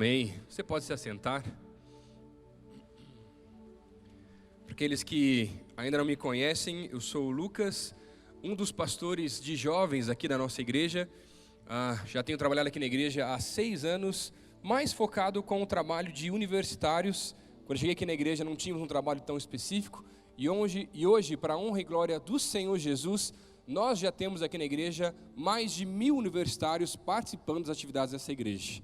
Amém. Você pode se assentar. Para aqueles que ainda não me conhecem, eu sou o Lucas, um dos pastores de jovens aqui da nossa igreja. Já tenho trabalhado aqui na igreja há 6 anos, mais focado com o trabalho de universitários. Quando cheguei aqui na igreja não tínhamos um trabalho tão específico. E hoje, para a honra e glória do Senhor Jesus, nós já temos aqui na igreja mais de 1000 universitários participando das atividades dessa igreja.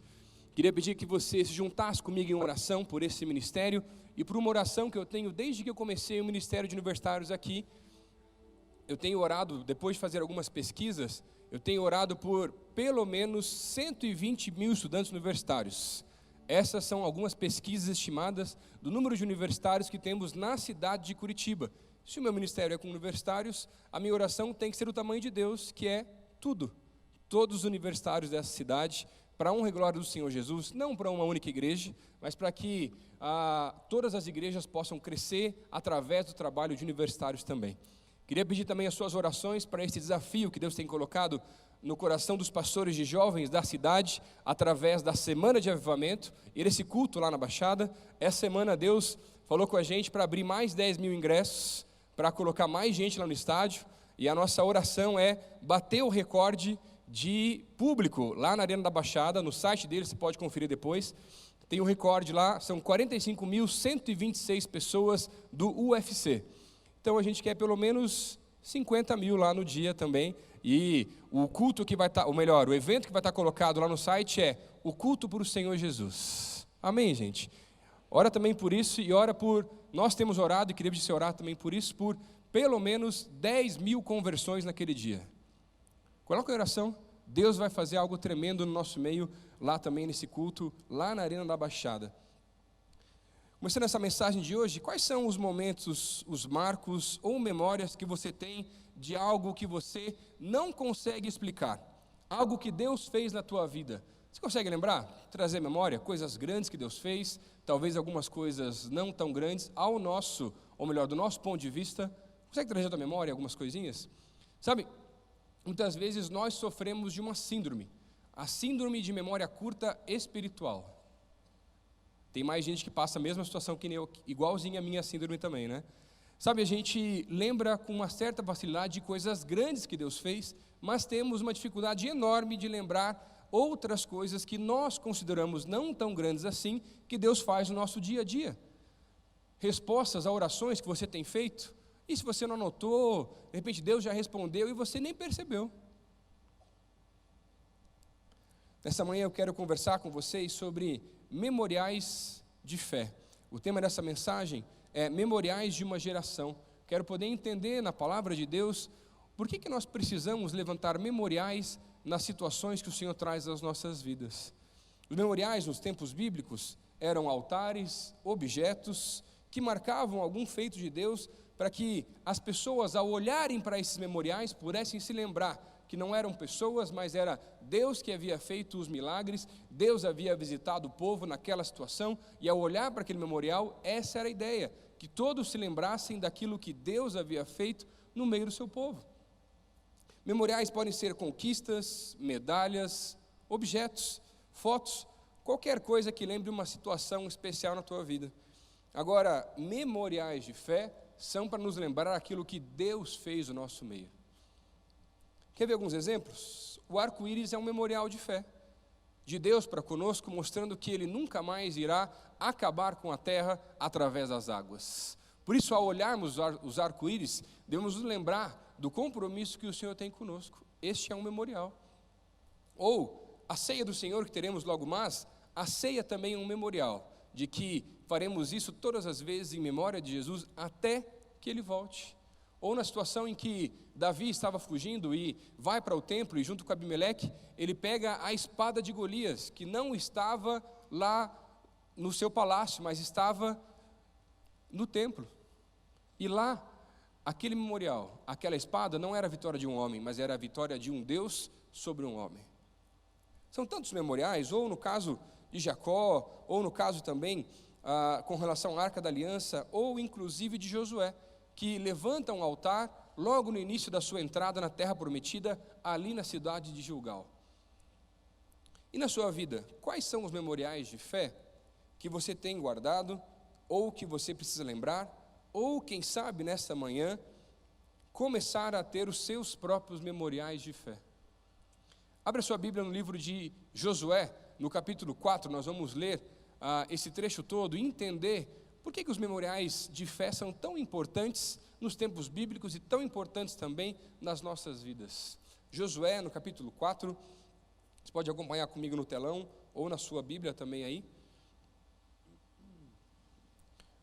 Queria pedir que você se juntasse comigo em oração por esse ministério e por uma oração que eu tenho desde que eu comecei o Ministério de Universitários aqui. Eu tenho orado, depois de fazer algumas pesquisas, eu tenho orado por pelo menos 120 mil estudantes universitários. Essas são algumas pesquisas estimadas do número de universitários que temos na cidade de Curitiba. Se o meu ministério é com universitários, a minha oração tem que ser o tamanho de Deus, que é tudo. Todos os universitários dessa cidade, para a honra e glória do Senhor Jesus, não para uma única igreja, mas para que todas as igrejas possam crescer através do trabalho de universitários também. Queria pedir também as suas orações para esse desafio que Deus tem colocado no coração dos pastores de jovens da cidade, através da Semana de Avivamento, e esse culto lá na Baixada. Essa semana Deus falou com a gente para abrir mais 10 mil ingressos, para colocar mais gente lá no estádio, e a nossa oração é bater o recorde de público lá na Arena da Baixada. No site dele, você pode conferir depois, tem um recorde lá, são 45.126 pessoas do UFC. Então a gente quer pelo menos 50 mil lá no dia também, e o culto que vai estar, ou melhor, o evento que vai estar colocado lá no site é o culto para o Senhor Jesus. Amém, gente? Ora também por isso, e ora por, nós temos orado, e queríamos você orar também por isso, por pelo menos 10 mil conversões naquele dia. Coloca a oração, Deus vai fazer algo tremendo no nosso meio, lá também nesse culto, lá na Arena da Baixada. Começando essa mensagem de hoje, quais são os momentos, os marcos ou memórias que você tem de algo que você não consegue explicar? Algo que Deus fez na tua vida. Você consegue lembrar? Trazer memória? Coisas grandes que Deus fez, talvez algumas coisas não tão grandes, ao nosso, ou melhor, do nosso ponto de vista. Consegue trazer à tua memória algumas coisinhas? Sabe, muitas vezes nós sofremos de uma síndrome, a síndrome de memória curta espiritual. Tem mais gente que passa a mesma situação que eu, igualzinha a minha síndrome também, né? Sabe, a gente lembra com uma certa facilidade de coisas grandes que Deus fez, mas temos uma dificuldade enorme de lembrar outras coisas que nós consideramos não tão grandes assim, que Deus faz no nosso dia a dia. Respostas a orações que você tem feito, e se você não anotou, de repente Deus já respondeu e você nem percebeu. Nessa manhã eu quero conversar com vocês sobre memoriais de fé. O tema dessa mensagem é memoriais de uma geração. Quero poder entender na palavra de Deus por que nós precisamos levantar memoriais nas situações que o Senhor traz às nossas vidas. Os memoriais nos tempos bíblicos eram altares, objetos que marcavam algum feito de Deus, para que as pessoas, ao olharem para esses memoriais, pudessem se lembrar que não eram pessoas, mas era Deus que havia feito os milagres, Deus havia visitado o povo naquela situação, e ao olhar para aquele memorial, essa era a ideia, que todos se lembrassem daquilo que Deus havia feito no meio do seu povo. Memoriais podem ser conquistas, medalhas, objetos, fotos, qualquer coisa que lembre uma situação especial na tua vida. Agora, memoriais de fé são para nos lembrar aquilo que Deus fez no nosso meio. Quer ver alguns exemplos? O arco-íris é um memorial de fé, de Deus para conosco, mostrando que Ele nunca mais irá acabar com a terra através das águas. Por isso, ao olharmos os arco-íris, devemos nos lembrar do compromisso que o Senhor tem conosco. Este é um memorial. Ou a ceia do Senhor que teremos logo mais, a ceia também é um memorial, de que faremos isso todas as vezes em memória de Jesus até que Ele volte. Ou na situação em que Davi estava fugindo e vai para o templo, e junto com Abimeleque, ele pega a espada de Golias, que não estava lá no seu palácio, mas estava no templo. E lá, aquele memorial, aquela espada não era a vitória de um homem, mas era a vitória de um Deus sobre um homem. São tantos memoriais, ou no caso de Jacó, ou no caso também com relação à Arca da Aliança, ou inclusive de Josué, que levanta um altar logo no início da sua entrada na terra prometida, ali na cidade de Gilgal. E na sua vida, quais são os memoriais de fé que você tem guardado, ou que você precisa lembrar, ou quem sabe nesta manhã, começar a ter os seus próprios memoriais de fé? Abra sua Bíblia no livro de Josué, no capítulo 4, nós vamos ler esse trecho todo e entender por que os memoriais de fé são tão importantes nos tempos bíblicos e tão importantes também nas nossas vidas. Josué, no capítulo 4, você pode acompanhar comigo no telão, ou na sua Bíblia também aí.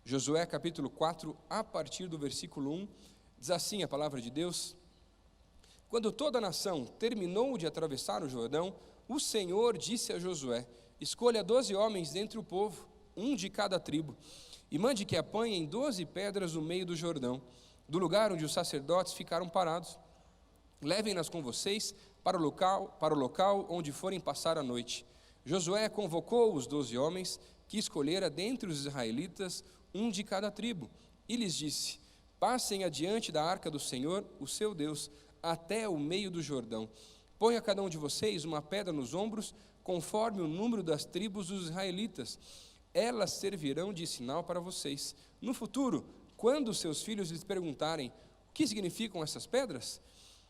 Josué, capítulo 4, a partir do versículo 1, diz assim a palavra de Deus: Quando toda a nação terminou de atravessar o Jordão, o Senhor disse a Josué: Escolha 12 homens dentre o povo, um de cada tribo, e mande que apanhem 12 pedras no meio do Jordão, do lugar onde os sacerdotes ficaram parados. Levem-nas com vocês para o local onde forem passar a noite. Josué convocou os 12 homens que escolhera dentre os israelitas, um de cada tribo, e lhes disse: Passem adiante da arca do Senhor, o seu Deus, até o meio do Jordão. Ponha cada um de vocês uma pedra nos ombros, conforme o número das tribos dos israelitas. Elas servirão de sinal para vocês. No futuro, quando seus filhos lhes perguntarem: O que significam essas pedras?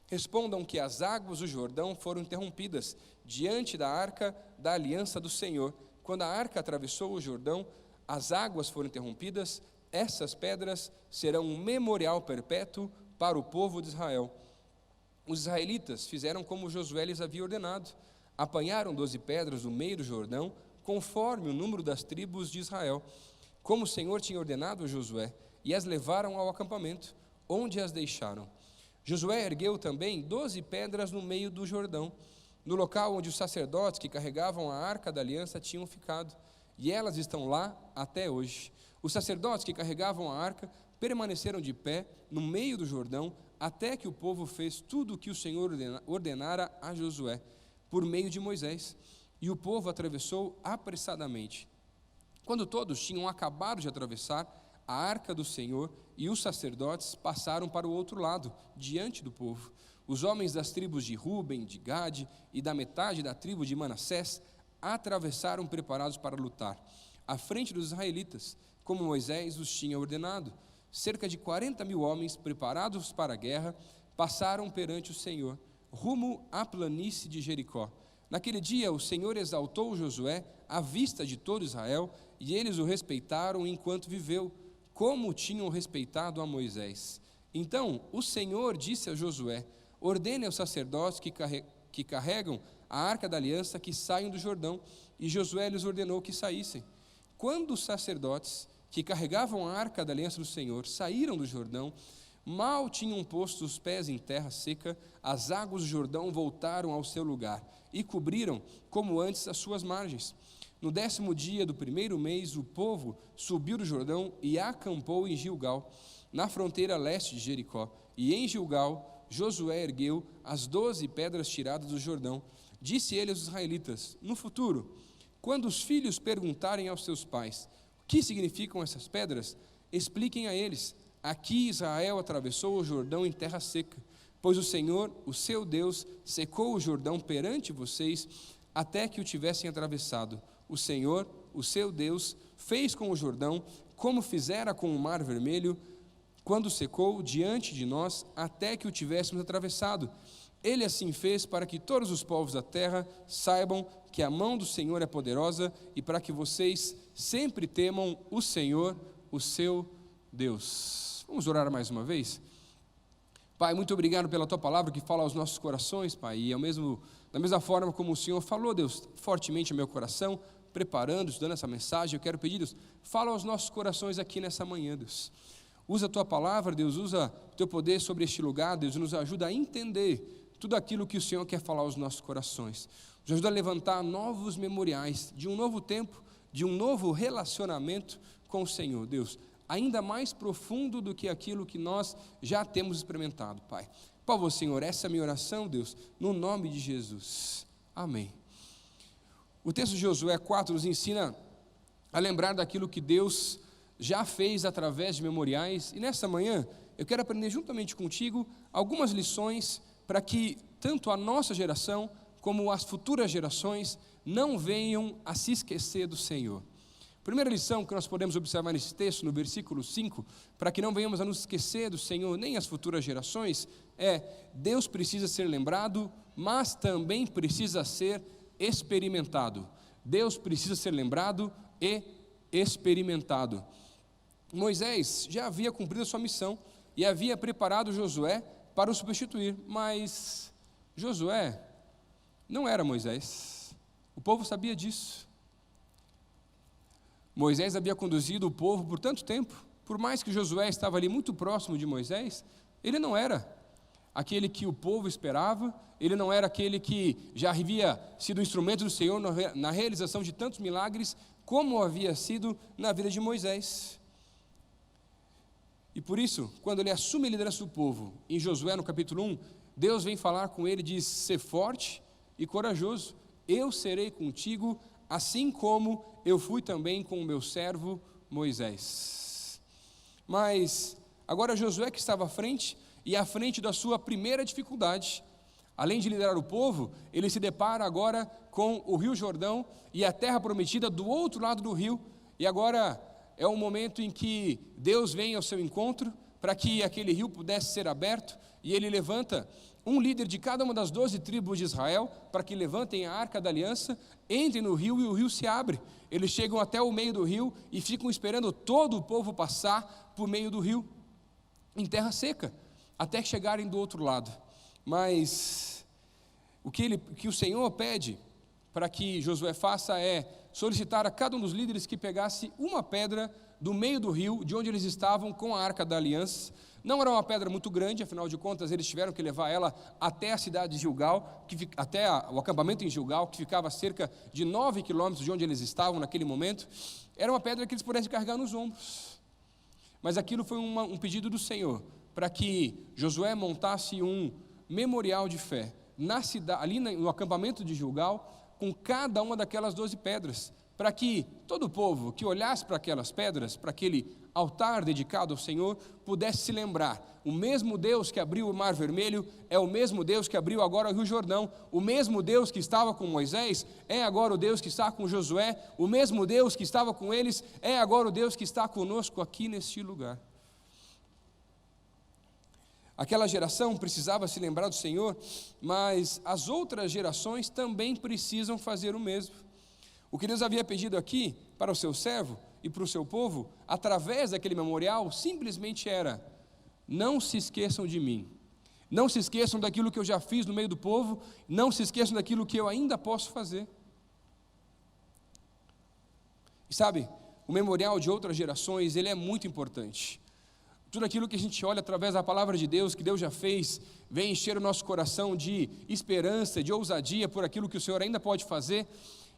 Respondam que as águas do Jordão foram interrompidas diante da arca da aliança do Senhor. Quando a arca atravessou o Jordão, as águas foram interrompidas. Essas pedras serão um memorial perpétuo para o povo de Israel. Os israelitas fizeram como Josué lhes havia ordenado. Apanharam 12 pedras do meio do Jordão, conforme o número das tribos de Israel, como o Senhor tinha ordenado a Josué, e as levaram ao acampamento, onde as deixaram. Josué ergueu também 12 pedras no meio do Jordão, no local onde os sacerdotes que carregavam a arca da aliança tinham ficado, e elas estão lá até hoje. Os sacerdotes que carregavam a arca permaneceram de pé no meio do Jordão, até que o povo fez tudo o que o Senhor ordenara a Josué, por meio de Moisés, e o povo atravessou apressadamente. Quando todos tinham acabado de atravessar, a arca do Senhor e os sacerdotes passaram para o outro lado, diante do povo. Os homens das tribos de Ruben, de Gade e da metade da tribo de Manassés atravessaram preparados para lutar, à frente dos israelitas, como Moisés os tinha ordenado. Cerca de 40.000 homens preparados para a guerra passaram perante o Senhor, rumo à planície de Jericó. Naquele dia o Senhor exaltou Josué à vista de todo Israel, e eles o respeitaram enquanto viveu, como tinham respeitado a Moisés. Então o Senhor disse a Josué: Ordene aos sacerdotes que carregam a arca da aliança que saiam do Jordão. E Josué lhes ordenou que saíssem. Quando os sacerdotes que carregavam a arca da aliança do Senhor saíram do Jordão, mal tinham posto os pés em terra seca, as águas do Jordão voltaram ao seu lugar e cobriram, como antes, as suas margens. No 10º dia do primeiro mês, o povo subiu do Jordão e acampou em Gilgal, na fronteira leste de Jericó. E em Gilgal, Josué ergueu as 12 pedras tiradas do Jordão. Disse ele aos israelitas: No futuro, quando os filhos perguntarem aos seus pais: O que significam essas pedras? Expliquem a eles: Aqui Israel atravessou o Jordão em terra seca, pois o Senhor, o seu Deus, secou o Jordão perante vocês, até que o tivessem atravessado. O Senhor, o seu Deus, fez com o Jordão, como fizera com o Mar Vermelho, quando secou diante de nós, até que o tivéssemos atravessado. Ele assim fez para que todos os povos da terra saibam que a mão do Senhor é poderosa, e para que vocês sempre temam o Senhor, o seu Deus. Vamos orar mais uma vez? Pai, muito obrigado pela Tua palavra que fala aos nossos corações, Pai, e da mesma forma como o Senhor falou, Deus, fortemente ao meu coração, preparando, estudando essa mensagem, eu quero pedir, Deus, fala aos nossos corações aqui nessa manhã, Deus. Usa a Tua palavra, Deus, usa o Teu poder sobre este lugar, Deus, e nos ajuda a entender tudo aquilo que o Senhor quer falar aos nossos corações. Nos ajuda a levantar novos memoriais de um novo tempo, de um novo relacionamento com o Senhor, Deus, ainda mais profundo do que aquilo que nós já temos experimentado, Pai. Por favor, Senhor, essa é a minha oração, Deus, no nome de Jesus. Amém. O texto de Josué 4 nos ensina a lembrar daquilo que Deus já fez através de memoriais, e nessa manhã eu quero aprender juntamente contigo algumas lições para que tanto a nossa geração como as futuras gerações não venham a se esquecer do Senhor. Primeira lição que nós podemos observar nesse texto, no versículo 5, para que não venhamos a nos esquecer do Senhor, nem as futuras gerações, Deus precisa ser lembrado, mas também precisa ser experimentado. Deus precisa ser lembrado e experimentado. Moisés já havia cumprido a sua missão e havia preparado Josué para o substituir, mas Josué não era Moisés. O povo sabia disso. Moisés havia conduzido o povo por tanto tempo, por mais que Josué estava ali muito próximo de Moisés, ele não era aquele que o povo esperava, ele não era aquele que já havia sido instrumento do Senhor na realização de tantos milagres, como havia sido na vida de Moisés. E por isso, quando ele assume a liderança do povo, em Josué no capítulo 1, Deus vem falar com ele e diz: ser forte e corajoso, eu serei contigo, assim como eu fui também com o meu servo Moisés. Mas agora Josué que estava à frente, e à frente da sua primeira dificuldade, além de liderar o povo, ele se depara agora com o Rio Jordão e a terra prometida do outro lado do rio, e agora é um momento em que Deus vem ao seu encontro, para que aquele rio pudesse ser aberto, e ele levanta um líder de cada uma das 12 tribos de Israel, para que levantem a arca da aliança, entrem no rio e o rio se abre. Eles chegam até o meio do rio e ficam esperando todo o povo passar por meio do rio, em terra seca, até chegarem do outro lado. Mas o que o Senhor pede para que Josué faça é solicitar a cada um dos líderes que pegasse uma pedra do meio do rio, de onde eles estavam com a arca da aliança. Não era uma pedra muito grande, afinal de contas eles tiveram que levar ela até a cidade de Gilgal, até o acampamento em Gilgal, que ficava a cerca de 9 quilômetros de onde eles estavam naquele momento. Era uma pedra que eles pudessem carregar nos ombros. Mas aquilo foi um pedido do Senhor, para que Josué montasse um memorial de fé na cidade, ali no acampamento de Gilgal, com cada uma daquelas 12 pedras, para que todo o povo que olhasse para aquelas pedras, para aquele altar dedicado ao Senhor, pudesse se lembrar: o mesmo Deus que abriu o Mar Vermelho é o mesmo Deus que abriu agora o Rio Jordão, o mesmo Deus que estava com Moisés é agora o Deus que está com Josué, o mesmo Deus que estava com eles é agora o Deus que está conosco aqui neste lugar. Aquela geração precisava se lembrar do Senhor, mas as outras gerações também precisam fazer o mesmo. O que Deus havia pedido aqui para o seu servo e para o seu povo, através daquele memorial, simplesmente era: não se esqueçam de mim, não se esqueçam daquilo que eu já fiz no meio do povo, não se esqueçam daquilo que eu ainda posso fazer. E sabe, o memorial de outras gerações, ele é muito importante. Tudo aquilo que a gente olha através da palavra de Deus, que Deus já fez, vem encher o nosso coração de esperança, de ousadia por aquilo que o Senhor ainda pode fazer.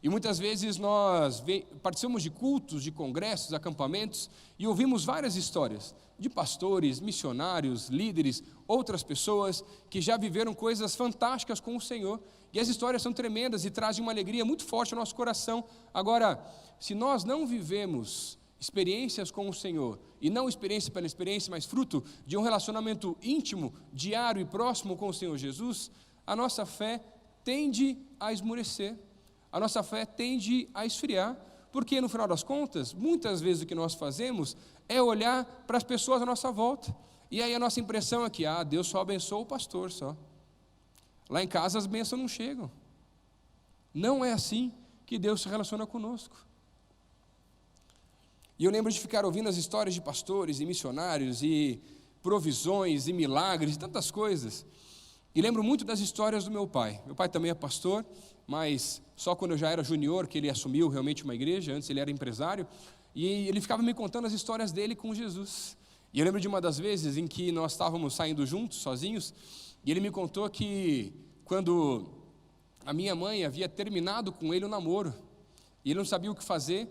E muitas vezes nós participamos de cultos, de congressos, acampamentos, e ouvimos várias histórias de pastores, missionários, líderes, outras pessoas que já viveram coisas fantásticas com o Senhor. E as histórias são tremendas e trazem uma alegria muito forte ao nosso coração. Agora, se nós não vivemos experiências com o Senhor, e não experiência pela experiência, mas fruto de um relacionamento íntimo, diário e próximo com o Senhor Jesus, a nossa fé tende a esmorecer, a nossa fé tende a esfriar, porque no final das contas, muitas vezes o que nós fazemos é olhar para as pessoas à nossa volta, e aí a nossa impressão é que, Deus só abençoa o pastor só, lá em casa as bênçãos não chegam. Não é assim que Deus se relaciona conosco. E eu lembro de ficar ouvindo as histórias de pastores e missionários, e provisões, e milagres, e tantas coisas. E lembro muito das histórias do meu pai. Meu pai também é pastor, mas só quando eu já era junior que ele assumiu realmente uma igreja, antes ele era empresário. E ele ficava me contando as histórias dele com Jesus. E eu lembro de uma das vezes em que nós estávamos saindo juntos, sozinhos, e ele me contou que quando a minha mãe havia terminado com ele o namoro, e ele não sabia o que fazer,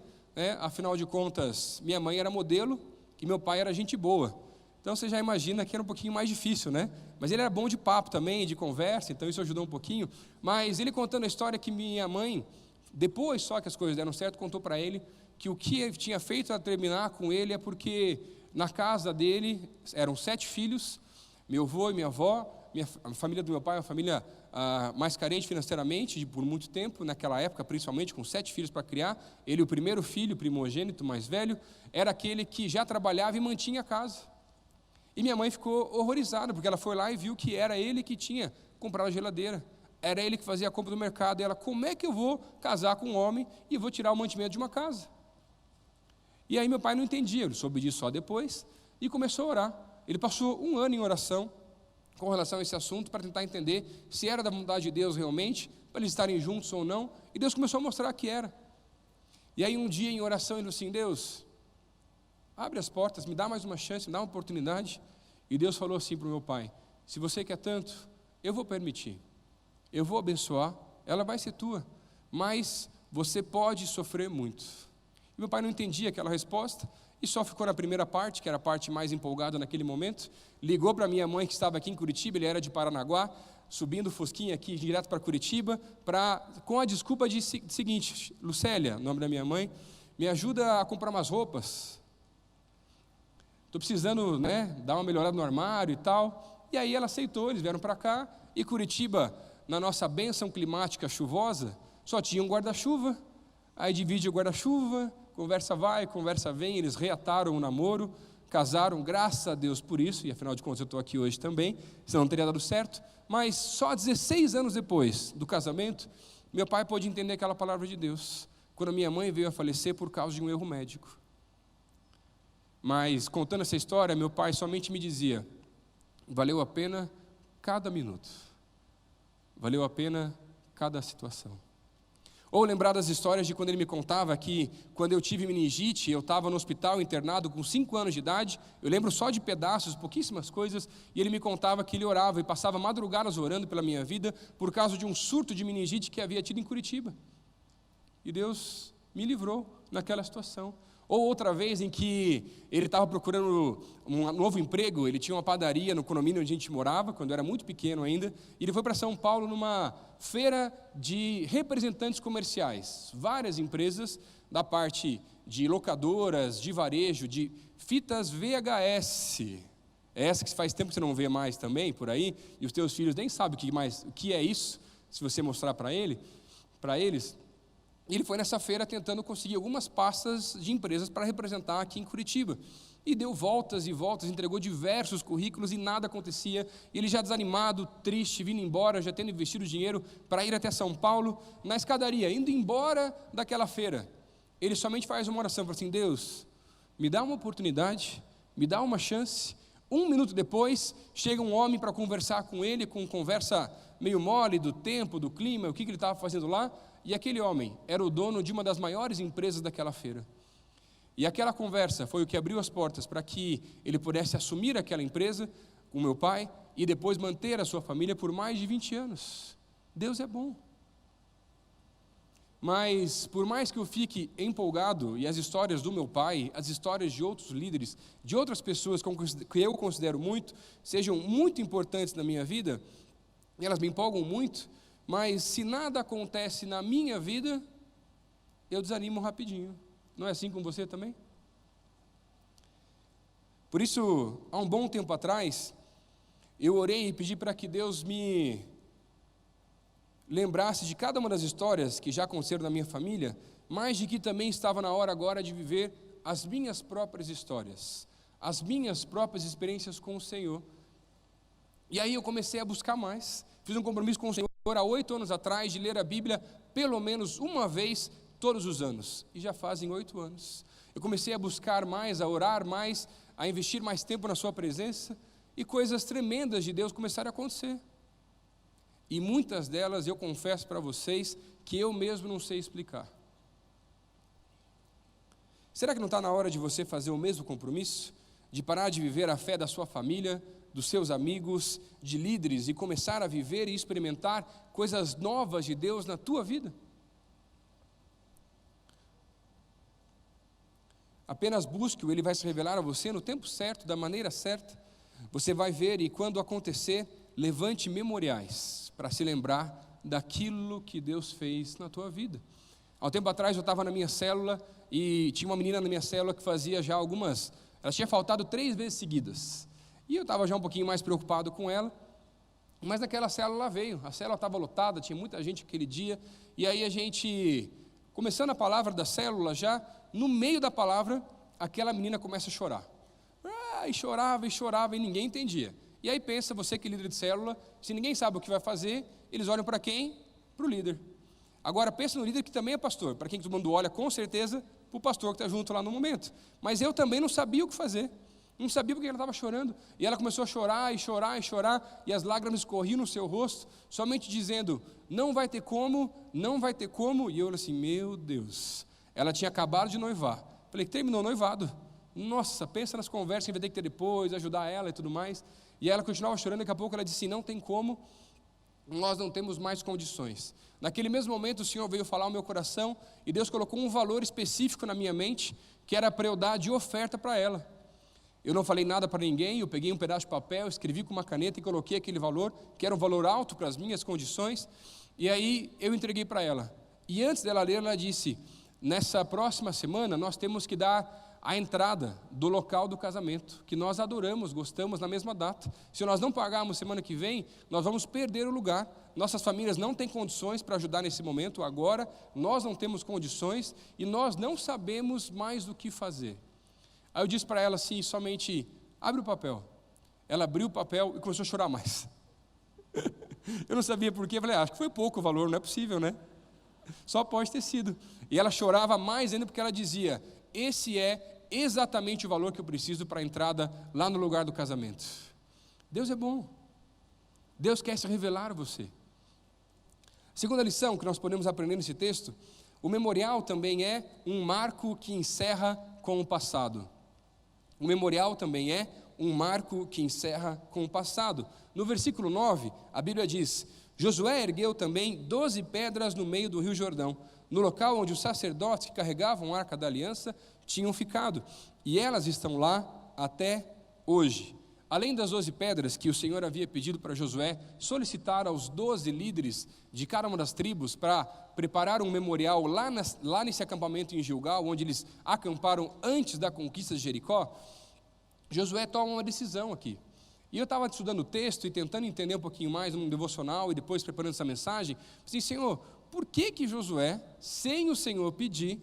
afinal de contas, minha mãe era modelo e meu pai era gente boa. Então você já imagina que era um pouquinho mais difícil, né? Mas ele era bom de papo também, de conversa, então isso ajudou um pouquinho. Mas ele contando a história que minha mãe, depois só que as coisas deram certo, contou para ele que o que ele tinha feito a terminar com ele é porque na casa dele eram 7 filhos, meu avô e minha avó, a família do meu pai é uma família mais carente financeiramente, por muito tempo, naquela época, principalmente, com 7 filhos para criar. Ele, o primeiro filho, o primogênito, mais velho, era aquele que já trabalhava e mantinha a casa. E minha mãe ficou horrorizada, porque ela foi lá e viu que era ele que tinha comprado a geladeira. Era ele que fazia a compra do mercado. E ela, como é que eu vou casar com um homem e vou tirar o mantimento de uma casa? E aí meu pai não entendia, ele soube disso só depois, e começou a orar. Ele passou 1 ano em oração com relação a esse assunto, para tentar entender se era da vontade de Deus realmente, para eles estarem juntos ou não, e Deus começou a mostrar que era. E aí um dia em oração ele falou assim: Deus, abre as portas, me dá mais uma chance, me dá uma oportunidade. E Deus falou assim para o meu pai: se você quer tanto, eu vou permitir, eu vou abençoar, ela vai ser tua, mas você pode sofrer muito. E meu pai não entendia aquela resposta, e só ficou na primeira parte, que era a parte mais empolgada naquele momento. Ligou para minha mãe, que estava aqui em Curitiba, ele era de Paranaguá, subindo o Fusquinha aqui, direto para Curitiba, com a desculpa de seguinte: Lucélia, nome da minha mãe, me ajuda a comprar umas roupas, estou precisando, dar uma melhorada no armário e tal. E aí ela aceitou, eles vieram para cá, e Curitiba, na nossa bênção climática chuvosa, só tinha um guarda-chuva. Aí divide o guarda-chuva, conversa vai, conversa vem, eles reataram o namoro, casaram, graças a Deus por isso, e afinal de contas eu estou aqui hoje também, senão não teria dado certo. Mas só 16 anos depois do casamento, meu pai pôde entender aquela palavra de Deus, quando minha mãe veio a falecer por causa de um erro médico. Mas contando essa história, meu pai somente me dizia: valeu a pena cada minuto, valeu a pena cada situação. Ou lembrar das histórias de quando ele me contava que, quando eu tive meningite, eu estava no hospital internado com 5 anos de idade. Eu lembro só de pedaços, pouquíssimas coisas, e ele me contava que ele orava e passava madrugadas orando pela minha vida, por causa de um surto de meningite que havia tido em Curitiba. E Deus me livrou naquela situação. Ou outra vez em que ele estava procurando um novo emprego, ele tinha uma padaria no condomínio onde a gente morava, quando eu era muito pequeno ainda, e ele foi para São Paulo numa feira de representantes comerciais, várias empresas da parte de locadoras, de varejo, de fitas VHS, essa que faz tempo que você não vê mais também por aí, e os teus filhos nem sabem o que é isso, se você mostrar para eles. Ele foi nessa feira tentando conseguir algumas pastas de empresas para representar aqui em Curitiba. E deu voltas e voltas, entregou diversos currículos e nada acontecia. E ele já desanimado, triste, vindo embora, já tendo investido dinheiro para ir até São Paulo, na escadaria, indo embora daquela feira. Ele somente faz uma oração, fala assim: Deus, me dá uma oportunidade, me dá uma chance. 1 minuto depois, chega um homem para conversar com ele, com conversa meio mole do tempo, do clima, o que ele estava fazendo lá. E aquele homem era o dono de uma das maiores empresas daquela feira. E aquela conversa foi o que abriu as portas para que ele pudesse assumir aquela empresa com meu pai e depois manter a sua família por mais de 20 anos. Deus é bom. Mas por mais que eu fique empolgado, e as histórias do meu pai, as histórias de outros líderes, de outras pessoas que eu considero muito, sejam muito importantes na minha vida, e elas me empolgam muito, mas se nada acontece na minha vida, eu desanimo rapidinho. Não é assim com você também? Por isso, há um bom tempo atrás, eu orei e pedi para que Deus me lembrasse de cada uma das histórias que já aconteceram na minha família, mas de que também estava na hora agora de viver as minhas próprias histórias, as minhas próprias experiências com o Senhor. E aí eu comecei a buscar mais, fiz um compromisso com o Senhor há 8 anos atrás, de ler a Bíblia pelo menos uma vez todos os anos, e já fazem 8 anos. Eu comecei a buscar mais, a orar mais, a investir mais tempo na sua presença, e coisas tremendas de Deus começaram a acontecer. E muitas delas, eu confesso para vocês, que eu mesmo não sei explicar. Será que não está na hora de você fazer o mesmo compromisso? De parar de viver a fé da sua família, dos seus amigos, de líderes, e começar a viver e experimentar coisas novas de Deus na tua vida? Apenas busque-o, ele vai se revelar a você no tempo certo, da maneira certa. Você vai ver, e quando acontecer, levante memoriais para se lembrar daquilo que Deus fez na tua vida. Há um tempo atrás eu estava na minha célula e tinha uma menina na minha célula que fazia já ela tinha faltado 3 vezes seguidas. E eu estava já um pouquinho mais preocupado com ela. Mas naquela célula veio, a célula estava lotada, tinha muita gente aquele dia, e aí a gente, começando a palavra da célula já, no meio da palavra, aquela menina começa a chorar. E chorava, e ninguém entendia. E aí pensa, você que é líder de célula, se ninguém sabe o que vai fazer, eles olham para quem? Para o líder. Agora pensa no líder que também é pastor, para quem todo mundo olha com certeza, para o pastor que está junto lá no momento. Mas eu também não sabia o que fazer. Não sabia porque ela estava chorando, e ela começou a chorar, e as lágrimas escorriam no seu rosto, somente dizendo, não vai ter como, e eu assim, meu Deus, ela tinha acabado de noivar, falei, terminou o noivado, nossa, pensa nas conversas, vai ter que ter depois, ajudar ela e tudo mais, e ela continuava chorando, daqui a pouco ela disse, não tem como, nós não temos mais condições. Naquele mesmo momento o Senhor veio falar ao meu coração, e Deus colocou um valor específico na minha mente, que era para eu dar de oferta para ela. Eu não falei nada para ninguém, eu peguei um pedaço de papel, escrevi com uma caneta e coloquei aquele valor, que era um valor alto para as minhas condições, e aí eu entreguei para ela. E antes dela ler, ela disse, nessa próxima semana nós temos que dar a entrada do local do casamento, que nós adoramos, gostamos na mesma data. Se nós não pagarmos semana que vem, nós vamos perder o lugar. Nossas famílias não têm condições para ajudar nesse momento, agora nós não temos condições e nós não sabemos mais o que fazer. Aí eu disse para ela assim, somente, abre o papel. Ela abriu o papel e começou a chorar mais. Eu não sabia porquê, falei, acho que foi pouco o valor, não é possível, né? Só pode ter sido. E ela chorava mais ainda porque ela dizia, esse é exatamente o valor que eu preciso para a entrada lá no lugar do casamento. Deus é bom. Deus quer se revelar a você. Segunda lição que nós podemos aprender nesse texto, o memorial também é um marco que encerra com o passado. O memorial também é um marco que encerra com o passado. No versículo 9, a Bíblia diz, Josué ergueu também 12 pedras no meio do rio Jordão, no local onde os sacerdotes que carregavam a arca da aliança tinham ficado, e elas estão lá até hoje. Além das 12 pedras que o Senhor havia pedido para Josué solicitar aos 12 líderes de cada uma das tribos para preparar um memorial lá nesse acampamento em Gilgal, onde eles acamparam antes da conquista de Jericó, Josué toma uma decisão aqui. E eu estava estudando o texto e tentando entender um pouquinho mais no devocional e depois preparando essa mensagem, assim, Senhor, por que Josué, sem o Senhor pedir,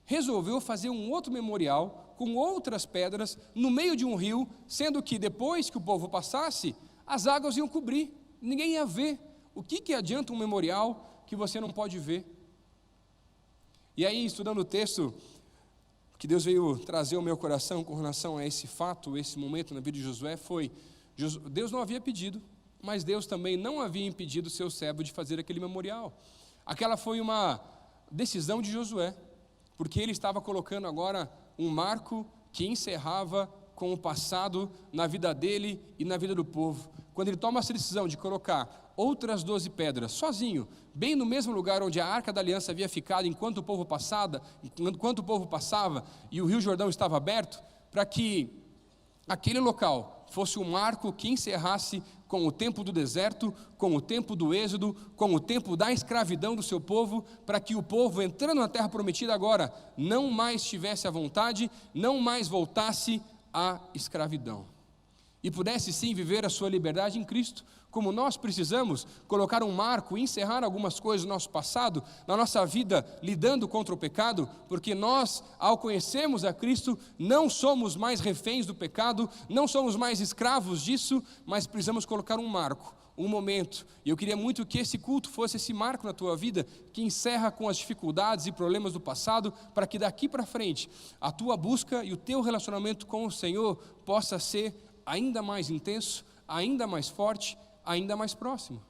resolveu fazer um outro memorial com outras pedras no meio de um rio, sendo que depois que o povo passasse, as águas iam cobrir, ninguém ia ver. O que adianta um memorial que você não pode ver? E aí, estudando o texto, que Deus veio trazer ao meu coração com relação a esse fato, esse momento na vida de Josué, foi, Deus não havia pedido, mas Deus também não havia impedido o seu servo de fazer aquele memorial. Aquela foi uma decisão de Josué, porque ele estava colocando agora um marco que encerrava com o passado na vida dele e na vida do povo. Quando ele toma essa decisão de colocar outras 12 pedras, sozinho, bem no mesmo lugar onde a Arca da Aliança havia ficado enquanto o povo passava e o Rio Jordão estava aberto, para que aquele local fosse um marco que encerrasse com o tempo do deserto, com o tempo do êxodo, com o tempo da escravidão do seu povo, para que o povo, entrando na terra prometida agora, não mais tivesse a vontade, não mais voltasse à escravidão. E pudesse sim viver a sua liberdade em Cristo, como nós precisamos colocar um marco e encerrar algumas coisas do nosso passado, na nossa vida lidando contra o pecado, porque nós, ao conhecermos a Cristo, não somos mais reféns do pecado, não somos mais escravos disso, mas precisamos colocar um marco, um momento. E eu queria muito que esse culto fosse esse marco na tua vida, que encerra com as dificuldades e problemas do passado, para que daqui para frente, a tua busca e o teu relacionamento com o Senhor possa ser ainda mais intenso, ainda mais forte, ainda mais próximo.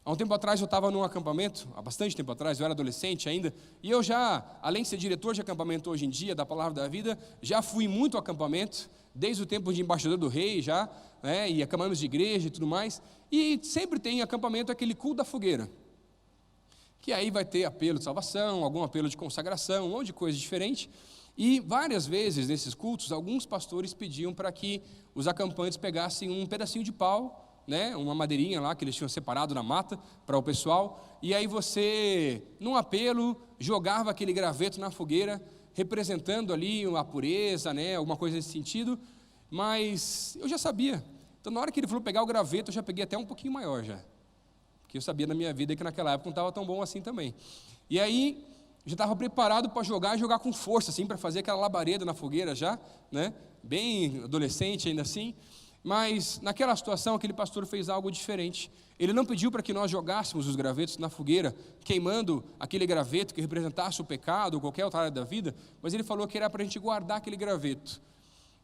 Há um tempo atrás eu estava num acampamento, há bastante tempo atrás, eu era adolescente ainda, e eu já, além de ser diretor de acampamento hoje em dia, da Palavra da Vida, já fui muito ao acampamento, desde o tempo de embaixador do rei já, né, e acampamentos de igreja e tudo mais, e sempre tem acampamento aquele culto da fogueira, que aí vai ter apelo de salvação, algum apelo de consagração, um monte de coisa diferente. E várias vezes nesses cultos, alguns pastores pediam para que os acampantes pegassem um pedacinho de pau, né, uma madeirinha lá que eles tinham separado na mata para o pessoal, e aí você, num apelo, jogava aquele graveto na fogueira, representando ali a pureza, né, alguma coisa nesse sentido, mas eu já sabia Então, na hora que ele falou pegar o graveto, eu já peguei até um pouquinho maior já. Porque eu sabia na minha vida que naquela época não estava tão bom assim também. E aí, já estava preparado para jogar e jogar com força, assim, para fazer aquela labareda na fogueira já, né? Bem adolescente ainda assim. Mas, naquela situação, aquele pastor fez algo diferente. Ele não pediu para que nós jogássemos os gravetos na fogueira, queimando aquele graveto que representasse o pecado ou qualquer outra área da vida, mas ele falou que era para a gente guardar aquele graveto.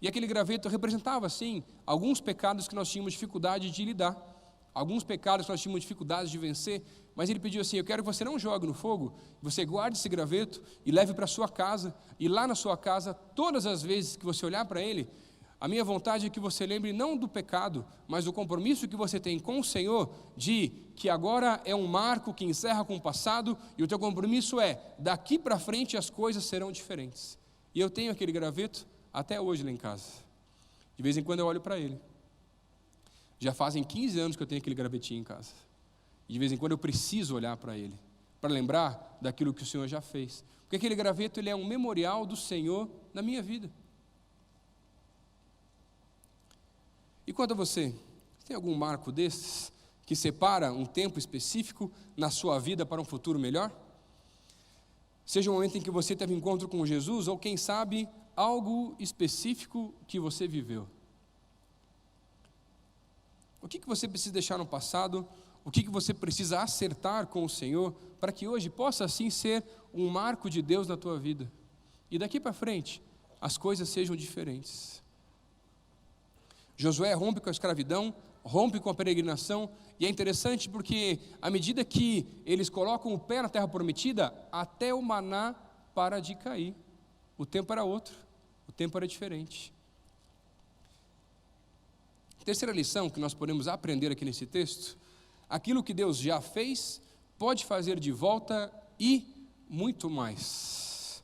E aquele graveto representava, sim, alguns pecados que nós tínhamos dificuldade de lidar, alguns pecados que nós tínhamos dificuldade de vencer, mas ele pediu assim: eu quero que você não jogue no fogo, você guarde esse graveto e leve para a sua casa, e lá na sua casa, todas as vezes que você olhar para ele, a minha vontade é que você lembre não do pecado, mas do compromisso que você tem com o Senhor, de que agora é um marco que encerra com o passado, e o teu compromisso é, daqui para frente as coisas serão diferentes. E eu tenho aquele graveto até hoje lá em casa. De vez em quando eu olho para ele. Já fazem 15 anos que eu tenho aquele gravetinho em casa. E de vez em quando eu preciso olhar para ele, para lembrar daquilo que o Senhor já fez. Porque aquele graveto, ele é um memorial do Senhor na minha vida. E quanto a você, tem algum marco desses que separa um tempo específico na sua vida para um futuro melhor? Seja o momento em que você teve encontro com Jesus, ou quem sabe, algo específico que você viveu. O que você precisa deixar no passado? O que você precisa acertar com o Senhor para que hoje possa assim ser um marco de Deus na tua vida? E daqui para frente, as coisas sejam diferentes. Josué rompe com a escravidão, rompe com a peregrinação, e é interessante porque à medida que eles colocam o pé na terra prometida, até o maná para de cair. O tempo era outro, o tempo era diferente. Terceira lição que nós podemos aprender aqui nesse texto: aquilo que Deus já fez, pode fazer de volta e muito mais.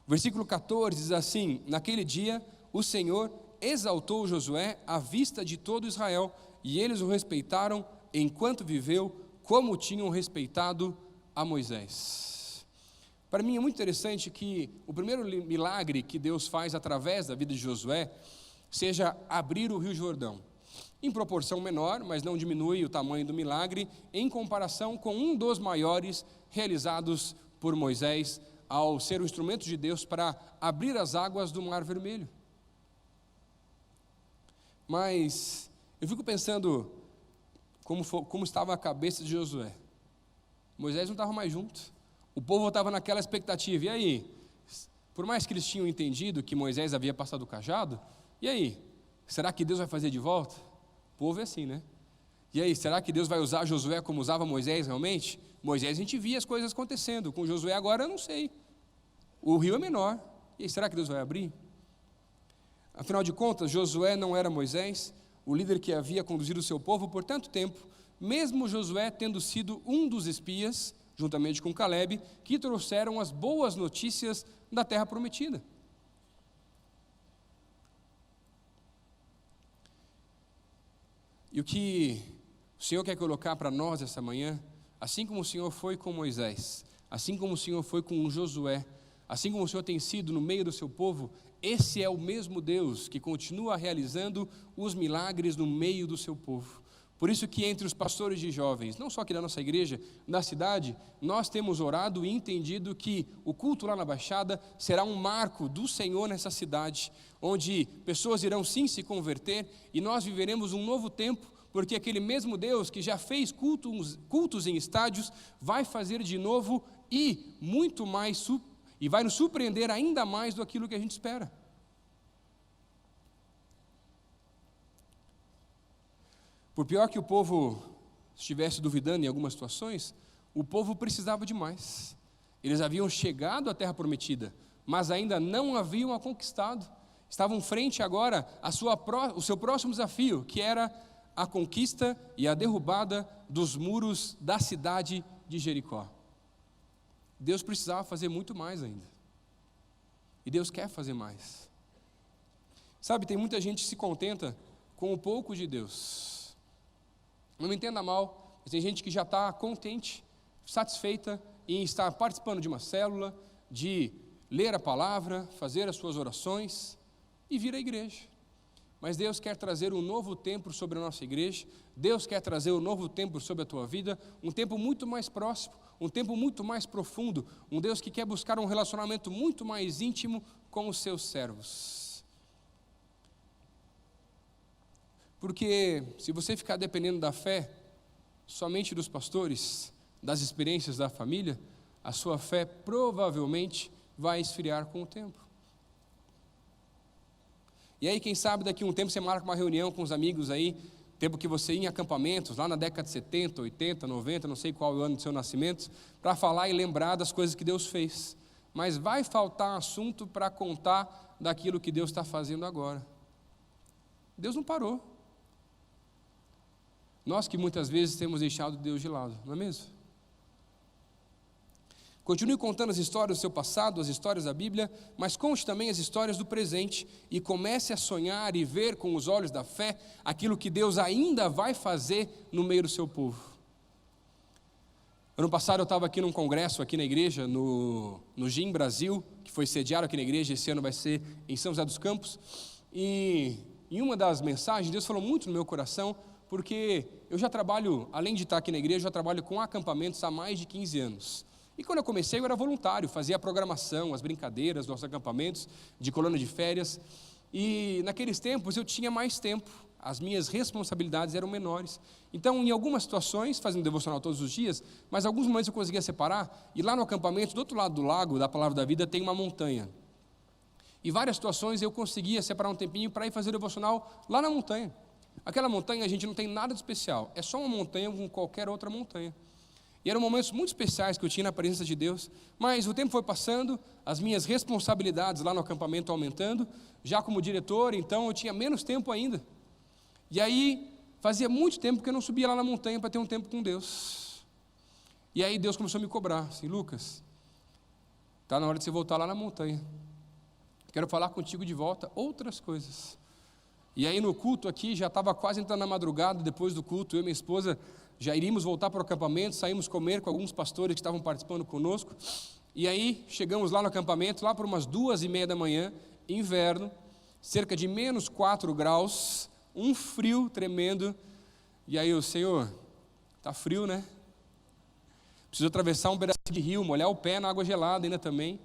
O versículo 14 diz assim: naquele dia o Senhor exaltou Josué à vista de todo Israel, e eles o respeitaram enquanto viveu, como tinham respeitado a Moisés. Para mim é muito interessante que o primeiro milagre que Deus faz através da vida de Josué seja abrir o Rio Jordão. Em proporção menor, mas não diminui o tamanho do milagre, em comparação com um dos maiores realizados por Moisés, ao ser o instrumento de Deus para abrir as águas do Mar Vermelho. Mas eu fico pensando como estava a cabeça de Josué. Moisés não estava mais junto, o povo estava naquela expectativa. E aí, por mais que eles tinham entendido que Moisés havia passado o cajado, e aí, será que Deus vai fazer de volta? O povo é assim, né? E aí, será que Deus vai usar Josué como usava Moisés realmente? Moisés a gente via as coisas acontecendo, com Josué agora eu não sei. O rio é menor, e aí, será que Deus vai abrir? Afinal de contas, Josué não era Moisés, o líder que havia conduzido o seu povo por tanto tempo, mesmo Josué tendo sido um dos espias, juntamente com Caleb, que trouxeram as boas notícias da terra prometida. E o que o Senhor quer colocar para nós essa manhã, assim como o Senhor foi com Moisés, assim como o Senhor foi com Josué, assim como o Senhor tem sido no meio do seu povo, esse é o mesmo Deus que continua realizando os milagres no meio do seu povo. Por isso que entre os pastores de jovens, não só aqui da nossa igreja, na cidade, nós temos orado e entendido que o culto lá na Baixada será um marco do Senhor nessa cidade, onde pessoas irão sim se converter e nós viveremos um novo tempo, porque aquele mesmo Deus que já fez cultos em estádios, vai fazer de novo e muito mais, e vai nos surpreender ainda mais do aquilo que a gente espera. Por pior que o povo estivesse duvidando em algumas situações, o povo precisava de mais. Eles haviam chegado à terra prometida, mas ainda não haviam a conquistado. Estavam frente agora o seu próximo desafio, que era a conquista e a derrubada dos muros da cidade de Jericó. Deus precisava fazer muito mais ainda. E Deus quer fazer mais. Sabe, tem muita gente que se contenta com o pouco de Deus. Não me entenda mal, mas tem gente que já está contente, satisfeita em estar participando de uma célula, de ler a palavra, fazer as suas orações e vir à igreja. mas Deus quer trazer um novo tempo sobre a nossa igreja, Deus quer trazer um novo tempo sobre a tua vida, um tempo muito mais próximo, um tempo muito mais profundo, um Deus que quer buscar um relacionamento muito mais íntimo com os seus servos. Porque se você ficar dependendo da fé, somente dos pastores, das experiências da família, a sua fé provavelmente vai esfriar com o tempo. E aí, quem sabe, daqui a um tempo você marca uma reunião com os amigos aí, tempo que você ia em acampamentos, lá na década de 70, 80, 90, não sei qual é o ano do seu nascimento, para falar e lembrar das coisas que Deus fez. Mas vai faltar assunto para contar daquilo que Deus está fazendo agora. Deus não parou. Nós que muitas vezes temos deixado Deus de lado, não é mesmo? Continue contando as histórias do seu passado, as histórias da Bíblia, mas conte também as histórias do presente e comece a sonhar e ver com os olhos da fé aquilo que Deus ainda vai fazer no meio do seu povo. Ano passado eu estava aqui num congresso aqui na igreja, no GIM Brasil, que foi sediado aqui na igreja, esse ano vai ser em São José dos Campos, e em uma das mensagens Deus falou muito no meu coração, porque eu já trabalho, além de estar aqui na igreja, eu já trabalho com acampamentos há mais de 15 anos. E quando eu comecei, eu era voluntário, fazia a programação, as brincadeiras, nossos acampamentos, de colônia de férias. E naqueles tempos eu tinha mais tempo, as minhas responsabilidades eram menores. Então, em algumas situações, fazendo devocional todos os dias, mas alguns momentos eu conseguia separar, e lá no acampamento, do outro lado do lago, da Palavra da Vida, tem uma montanha. E várias situações eu conseguia separar um tempinho para ir fazer devocional lá na montanha. Aquela montanha a gente não tem nada de especial, é só uma montanha como qualquer outra montanha. E eram momentos muito especiais que eu tinha na presença de Deus, mas o tempo foi passando, as minhas responsabilidades lá no acampamento aumentando, já como diretor, então eu tinha menos tempo ainda. E aí, fazia muito tempo que eu não subia lá na montanha para ter um tempo com Deus. E aí Deus começou a me cobrar, assim, Lucas, está na hora de você voltar lá na montanha. Quero falar contigo de volta outras coisas. E aí no culto aqui, já estava quase entrando na madrugada, depois do culto, eu e minha esposa já iríamos voltar para o acampamento, saímos comer com alguns pastores que estavam participando conosco, e aí chegamos lá no acampamento, lá por umas 2:30 da manhã, inverno, cerca de menos 4 graus, um frio tremendo, e aí o Senhor, está frio, né? Preciso atravessar um pedaço de rio, molhar o pé na água gelada ainda também.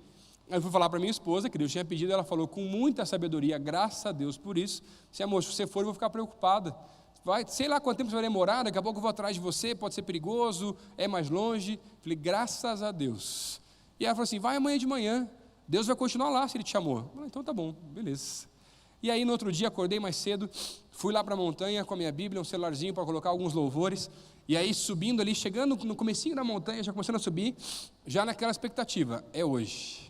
Aí eu fui falar para minha esposa, que Deus tinha pedido, ela falou com muita sabedoria, graças a Deus por isso, se amor, se você for eu vou ficar preocupada, vai, sei lá quanto tempo você vai demorar, daqui a pouco eu vou atrás de você, pode ser perigoso, é mais longe. Falei, graças a Deus. E ela falou assim, vai amanhã de manhã, Deus vai continuar lá se Ele te chamou. Falei, então tá bom, beleza. E aí no outro dia, acordei mais cedo, fui lá para a montanha com a minha Bíblia, um celularzinho para colocar alguns louvores, e aí subindo ali, chegando no comecinho da montanha, já começando a subir, já naquela expectativa, é hoje.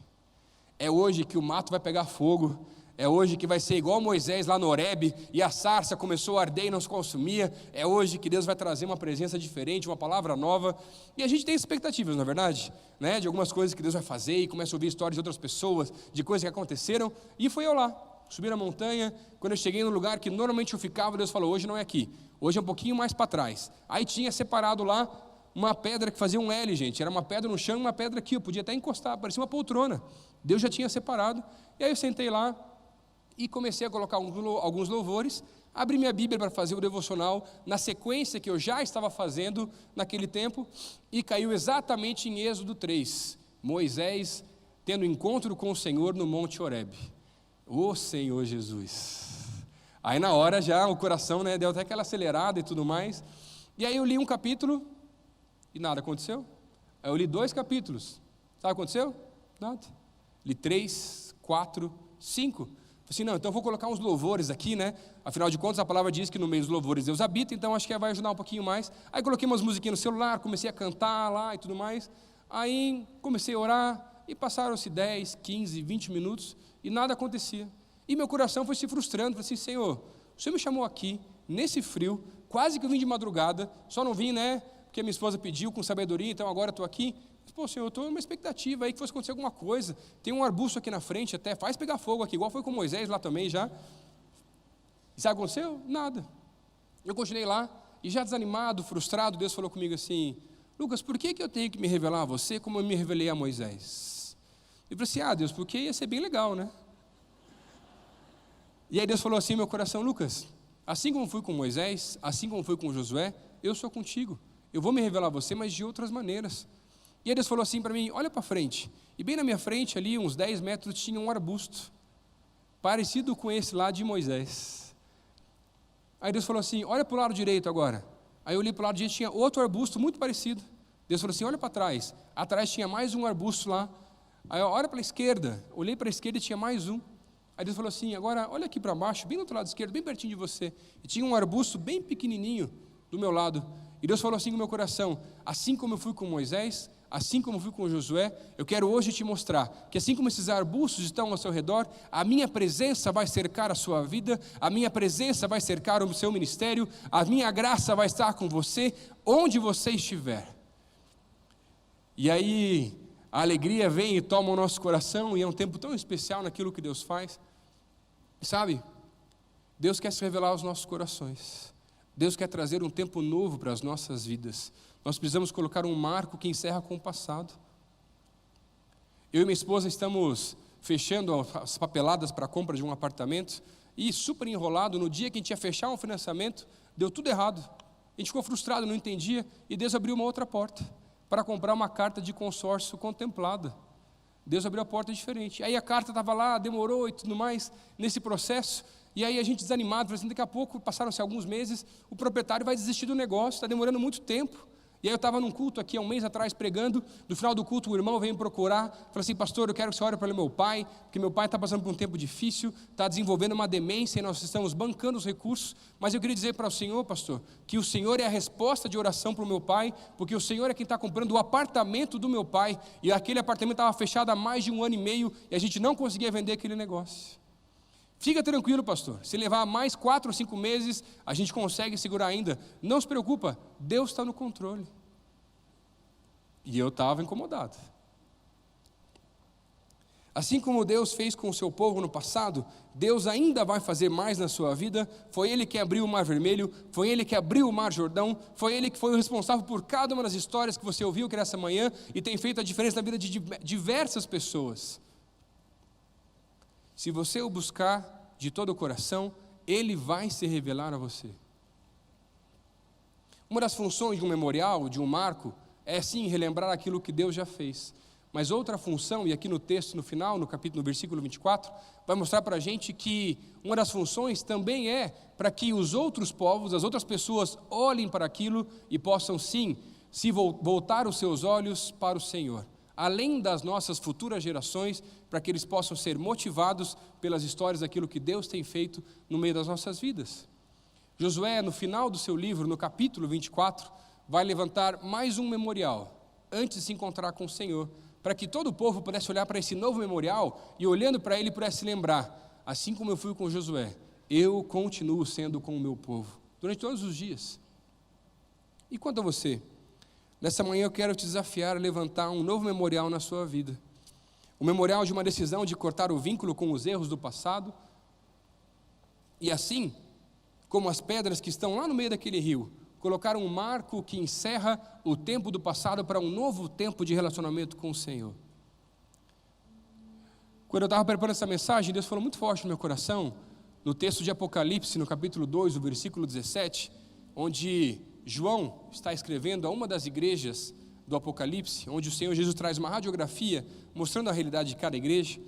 É hoje que o mato vai pegar fogo, é hoje que vai ser igual Moisés lá no Horebe, e a sarça começou a arder e não se consumia, é hoje que Deus vai trazer uma presença diferente, uma palavra nova, e a gente tem expectativas, não é verdade? Né? De algumas coisas que Deus vai fazer, e começa a ouvir histórias de outras pessoas, de coisas que aconteceram, e foi eu lá, subi na montanha, quando eu cheguei no lugar que normalmente eu ficava, Deus falou, hoje não é aqui, hoje é um pouquinho mais para trás, aí tinha separado lá, uma pedra que fazia um L, gente, era uma pedra no chão e uma pedra aqui, eu podia até encostar, parecia uma poltrona, Deus já tinha separado, e aí eu sentei lá, e comecei a colocar alguns louvores, abri minha Bíblia para fazer o devocional, na sequência que eu já estava fazendo naquele tempo, e caiu exatamente em Êxodo 3, Moisés tendo encontro com o Senhor no Monte Horebe, ô Senhor Jesus, aí na hora já o coração, né, deu até aquela acelerada e tudo mais, e aí eu li um capítulo, e nada aconteceu, aí eu li 2 capítulos, sabe o que aconteceu? Nada, li 3, 4, 5, assim, não, então eu vou colocar uns louvores aqui, né, afinal de contas a palavra diz que no meio dos louvores Deus habita, então acho que vai ajudar um pouquinho mais, aí coloquei umas musiquinhas no celular, comecei a cantar lá e tudo mais, aí comecei a orar, e passaram-se 10, 15, 20 minutos, e nada acontecia, e meu coração foi se frustrando, falei assim, Senhor, o Senhor me chamou aqui, nesse frio, quase que eu vim de madrugada, só não vim, né, porque a minha esposa pediu com sabedoria, então agora estou aqui, pô, Senhor, eu estou numa expectativa aí que fosse acontecer alguma coisa, tem um arbusto aqui na frente até, faz pegar fogo aqui, igual foi com Moisés lá também já, e sabe o que aconteceu? Nada, eu continuei lá, e já desanimado, frustrado, Deus falou comigo assim, Lucas, por que eu tenho que me revelar a você como eu me revelei a Moisés? Eu falei assim, Deus, porque ia ser bem legal, né? E aí Deus falou assim no meu coração: Lucas, assim como fui com Moisés, assim como fui com Josué, eu sou contigo. Eu vou me revelar a você, mas de outras maneiras. E aí Deus falou assim para mim: olha para frente. E bem na minha frente, ali, uns 10 metros, tinha um arbusto, parecido com esse lá de Moisés. Aí Deus falou assim: olha para o lado direito agora. Aí eu olhei para o lado direito, tinha outro arbusto muito parecido. Deus falou assim: olha para trás. Atrás tinha mais um arbusto lá. Aí eu, olha para a esquerda. Olhei para a esquerda e tinha mais um. Aí Deus falou assim: agora olha aqui para baixo, bem do outro lado esquerdo, bem pertinho de você. E tinha um arbusto bem pequenininho do meu lado. E Deus falou assim no meu coração: assim como eu fui com Moisés, assim como eu fui com Josué, eu quero hoje te mostrar que assim como esses arbustos estão ao seu redor, a minha presença vai cercar a sua vida, a minha presença vai cercar o seu ministério, a minha graça vai estar com você, onde você estiver. E aí a alegria vem e toma o nosso coração, e é um tempo tão especial naquilo que Deus faz. Sabe, Deus quer se revelar aos nossos corações. Deus quer trazer um tempo novo para as nossas vidas. Nós precisamos colocar um marco que encerra com o passado. Eu e minha esposa estamos fechando as papeladas para a compra de um apartamento, e super enrolado, no dia que a gente ia fechar um financiamento, deu tudo errado. A gente ficou frustrado, não entendia, e Deus abriu uma outra porta, para comprar uma carta de consórcio contemplada. Deus abriu a porta diferente. Aí a carta estava lá, demorou e tudo mais, nesse processo. E aí a gente desanimado, falou assim: daqui a pouco, passaram-se alguns meses, o proprietário vai desistir do negócio, está demorando muito tempo. E aí eu estava num culto aqui há um mês atrás pregando, no final do culto o irmão veio me procurar, falou assim: pastor, eu quero que você ore para o meu pai, porque meu pai está passando por um tempo difícil, está desenvolvendo uma demência e nós estamos bancando os recursos, mas eu queria dizer para o senhor, pastor, que o senhor é a resposta de oração para o meu pai, porque o senhor é quem está comprando o apartamento do meu pai, e aquele apartamento estava fechado há mais de 1 ano e meio, e a gente não conseguia vender aquele negócio. Fica tranquilo, pastor, se levar mais 4 ou 5 meses, a gente consegue segurar ainda. Não se preocupa, Deus está no controle. E eu estava incomodado. Assim como Deus fez com o seu povo no passado, Deus ainda vai fazer mais na sua vida. Foi Ele que abriu o Mar Vermelho, foi Ele que abriu o Mar Jordão, foi Ele que foi o responsável por cada uma das histórias que você ouviu aqui nessa manhã e tem feito a diferença na vida de diversas pessoas. Se você o buscar de todo o coração, Ele vai se revelar a você. Uma das funções de um memorial, de um marco, é sim relembrar aquilo que Deus já fez. Mas outra função, e aqui no texto no final, no versículo 24, vai mostrar para a gente que uma das funções também é para que os outros povos, as outras pessoas olhem para aquilo e possam sim se voltar os seus olhos para o Senhor. Além das nossas futuras gerações, para que eles possam ser motivados pelas histórias daquilo que Deus tem feito no meio das nossas vidas. Josué, no final do seu livro, no capítulo 24, vai levantar mais um memorial, antes de se encontrar com o Senhor, para que todo o povo pudesse olhar para esse novo memorial e olhando para ele pudesse lembrar: assim como eu fui com Josué, eu continuo sendo com o meu povo, durante todos os dias. E quanto a você? Nessa manhã eu quero te desafiar a levantar um novo memorial na sua vida. O memorial de uma decisão de cortar o vínculo com os erros do passado. E assim, como as pedras que estão lá no meio daquele rio, colocar um marco que encerra o tempo do passado para um novo tempo de relacionamento com o Senhor. Quando eu estava preparando essa mensagem, Deus falou muito forte no meu coração, no texto de Apocalipse, no capítulo 2, o versículo 17, onde João está escrevendo a uma das igrejas do Apocalipse, onde o Senhor Jesus traz uma radiografia mostrando a realidade de cada igreja,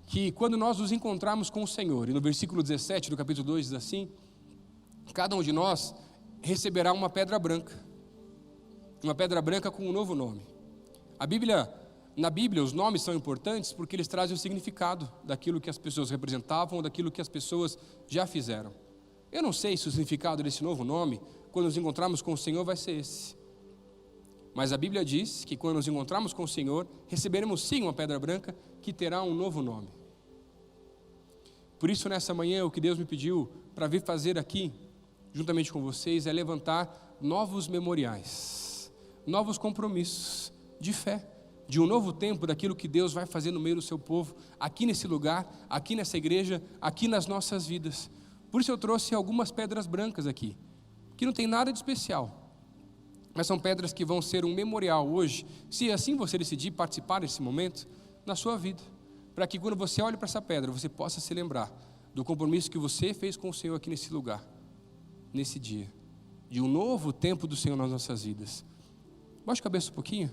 que quando nós nos encontrarmos com o Senhor, e no versículo 17 do capítulo 2 diz assim: cada um de nós receberá uma pedra branca com um novo nome. Na Bíblia os nomes são importantes porque eles trazem o significado daquilo que as pessoas representavam ou daquilo que as pessoas já fizeram. Eu não sei se o significado desse novo nome, quando nos encontrarmos com o Senhor, vai ser esse. Mas a Bíblia diz que quando nos encontrarmos com o Senhor, receberemos sim uma pedra branca que terá um novo nome. Por isso, nessa manhã, o que Deus me pediu para vir fazer aqui, juntamente com vocês, é levantar novos memoriais, novos compromissos de fé, de um novo tempo daquilo que Deus vai fazer no meio do seu povo, aqui nesse lugar, aqui nessa igreja, aqui nas nossas vidas. Por isso eu trouxe algumas pedras brancas aqui, que não tem nada de especial, mas são pedras que vão ser um memorial hoje, se assim você decidir participar desse momento, na sua vida, para que quando você olhe para essa pedra, você possa se lembrar do compromisso que você fez com o Senhor aqui nesse lugar, nesse dia, de um novo tempo do Senhor nas nossas vidas. Baixa a cabeça um pouquinho.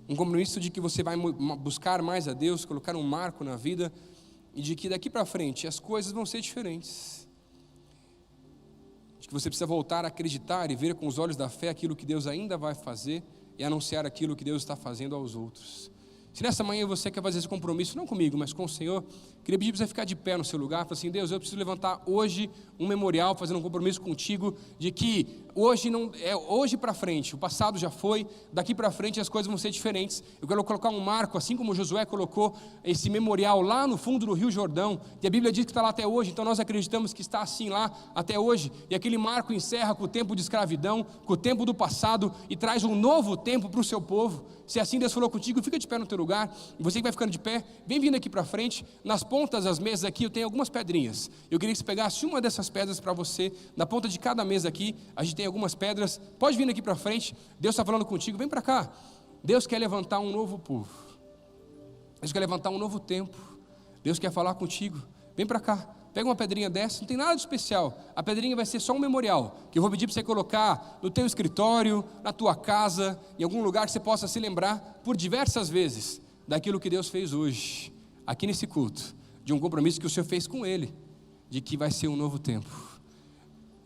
Um compromisso de que você vai buscar mais a Deus, colocar um marco na vida, e de que daqui para frente as coisas vão ser diferentes. De que você precisa voltar a acreditar e ver com os olhos da fé aquilo que Deus ainda vai fazer e anunciar aquilo que Deus está fazendo aos outros. Se nessa manhã você quer fazer esse compromisso, não comigo, mas com o Senhor, queria pedir para você ficar de pé no seu lugar, falar assim: Deus, eu preciso levantar hoje um memorial, fazendo um compromisso contigo, de que hoje não é hoje para frente, o passado já foi, daqui para frente as coisas vão ser diferentes. Eu quero colocar um marco, assim como Josué colocou esse memorial lá no fundo do Rio Jordão, e a Bíblia diz que está lá até hoje, então nós acreditamos que está assim lá até hoje, e aquele marco encerra com o tempo de escravidão, com o tempo do passado, e traz um novo tempo para o seu povo. Se assim Deus falou contigo, fica de pé no teu lugar. Você que vai ficando de pé, vem vindo aqui para frente. Nas pontas das mesas aqui eu tenho algumas pedrinhas. Eu queria que você pegasse uma dessas pedras para você. Na ponta de cada mesa aqui a gente tem algumas pedras. Pode vir aqui para frente. Deus está falando contigo, vem para cá. Deus quer levantar um novo povo. Deus quer levantar um novo tempo. Deus quer falar contigo. Vem para cá. Pega uma pedrinha dessa, não tem nada de especial. A pedrinha vai ser só um memorial, que eu vou pedir para você colocar no teu escritório, na tua casa, em algum lugar que você possa se lembrar por diversas vezes daquilo que Deus fez hoje, aqui nesse culto, de um compromisso que o Senhor fez com Ele, de que vai ser um novo tempo.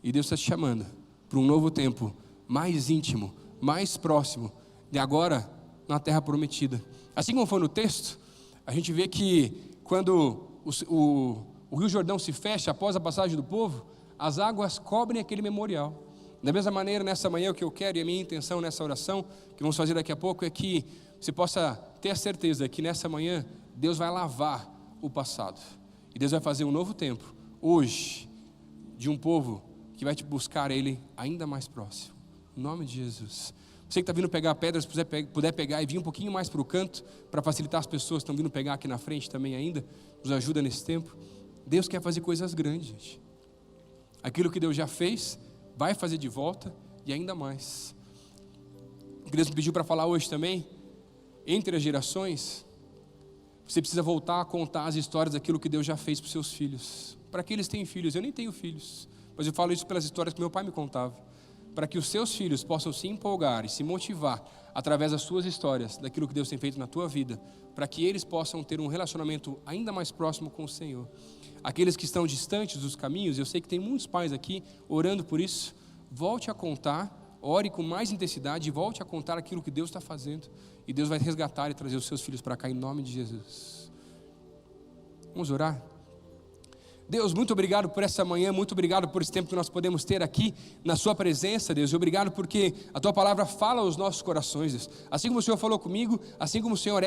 E Deus está te chamando para um novo tempo mais íntimo, mais próximo, de agora na terra prometida. Assim como foi no texto, a gente vê que quando o Rio Jordão se fecha após a passagem do povo, as águas cobrem aquele memorial. Da mesma maneira, nessa manhã, o que eu quero e a minha intenção nessa oração, que vamos fazer daqui a pouco, é que você possa ter a certeza que nessa manhã Deus vai lavar o passado. E Deus vai fazer um novo tempo, hoje, de um povo que vai te buscar Ele ainda mais próximo. Em nome de Jesus. Você que está vindo pegar pedras, se puder pegar e vir um pouquinho mais para o canto, para facilitar as pessoas que estão vindo pegar aqui na frente também ainda, nos ajuda nesse tempo. Deus quer fazer coisas grandes, gente. Aquilo que Deus já fez, vai fazer de volta e ainda mais. O que Deus me pediu para falar hoje também, entre as gerações, você precisa voltar a contar as histórias daquilo que Deus já fez para os seus filhos. Para que eles têm filhos, eu nem tenho filhos, mas eu falo isso pelas histórias que meu pai me contava. Para que os seus filhos possam se empolgar e se motivar através das suas histórias, daquilo que Deus tem feito na tua vida, para que eles possam ter um relacionamento ainda mais próximo com o Senhor. Aqueles que estão distantes dos caminhos, eu sei que tem muitos pais aqui orando por isso. Volte a contar, ore com mais intensidade e volte a contar aquilo que Deus está fazendo. E Deus vai resgatar e trazer os seus filhos para cá em nome de Jesus. Vamos orar? Deus, muito obrigado por essa manhã, muito obrigado por esse tempo que nós podemos ter aqui na sua presença, Deus, e obrigado porque a tua palavra fala aos nossos corações, Deus. Assim como o Senhor falou comigo, assim como o Senhor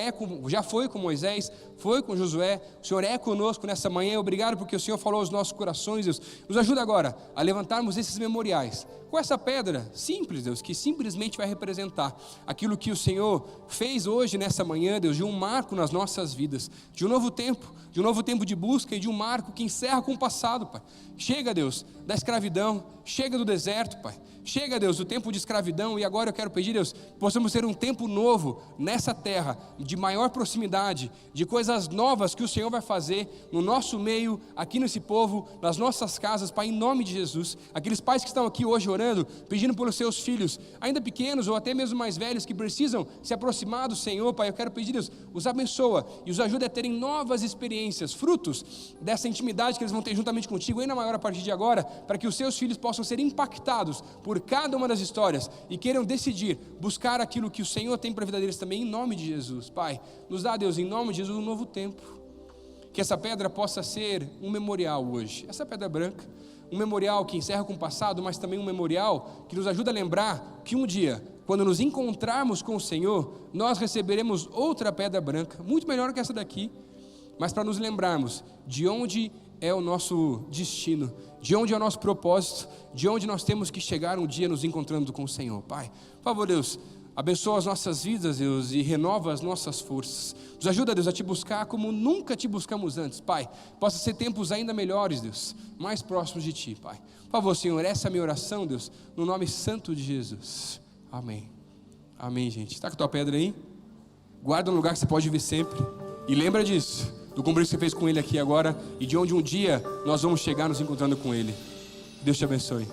já foi com Moisés, foi com Josué, o Senhor é conosco nessa manhã. Obrigado porque o Senhor falou aos nossos corações, Deus. Nos ajuda agora a levantarmos esses memoriais com essa pedra simples, Deus, que simplesmente vai representar aquilo que o Senhor fez hoje nessa manhã, Deus, de um marco nas nossas vidas, de um novo tempo de busca e de um marco que encerra com o passado, Pai. Chega, Deus, da escravidão, chega do deserto, Pai. Chega, Deus, do tempo de escravidão, e agora eu quero pedir, Deus, que possamos ter um tempo novo nessa terra, de maior proximidade, de coisas novas que o Senhor vai fazer no nosso meio, aqui nesse povo, nas nossas casas, Pai, em nome de Jesus. Aqueles pais que estão aqui hoje orando, pedindo pelos seus filhos, ainda pequenos ou até mesmo mais velhos, que precisam se aproximar do Senhor, Pai, eu quero pedir, Deus, os abençoa e os ajuda a terem novas experiências, frutos dessa intimidade que eles vão ter juntamente contigo, ainda maior a partir de agora, para que os seus filhos possam ser impactados por cada uma das histórias e queiram decidir buscar aquilo que o Senhor tem para a vida deles também, em nome de Jesus. Pai, nos dá, Deus, em nome de Jesus, um novo tempo, que essa pedra possa ser um memorial hoje, essa pedra branca, um memorial que encerra com o passado, mas também um memorial que nos ajuda a lembrar que um dia, quando nos encontrarmos com o Senhor, nós receberemos outra pedra branca, muito melhor que essa daqui, mas para nos lembrarmos de onde é o nosso destino, de onde é o nosso propósito, de onde nós temos que chegar um dia nos encontrando com o Senhor. Pai, por favor, Deus, abençoa as nossas vidas, Deus, e renova as nossas forças. Nos ajuda, Deus, a te buscar como nunca te buscamos antes, Pai. Possa ser tempos ainda melhores, Deus, mais próximos de Ti, Pai. Por favor, Senhor, essa é a minha oração, Deus, no nome santo de Jesus. Amém. Amém, gente. Está com a tua pedra aí? Guarda um lugar que você pode ver sempre. E lembra disso, do compromisso que você fez com Ele aqui agora e de onde um dia nós vamos chegar nos encontrando com Ele. Deus te abençoe.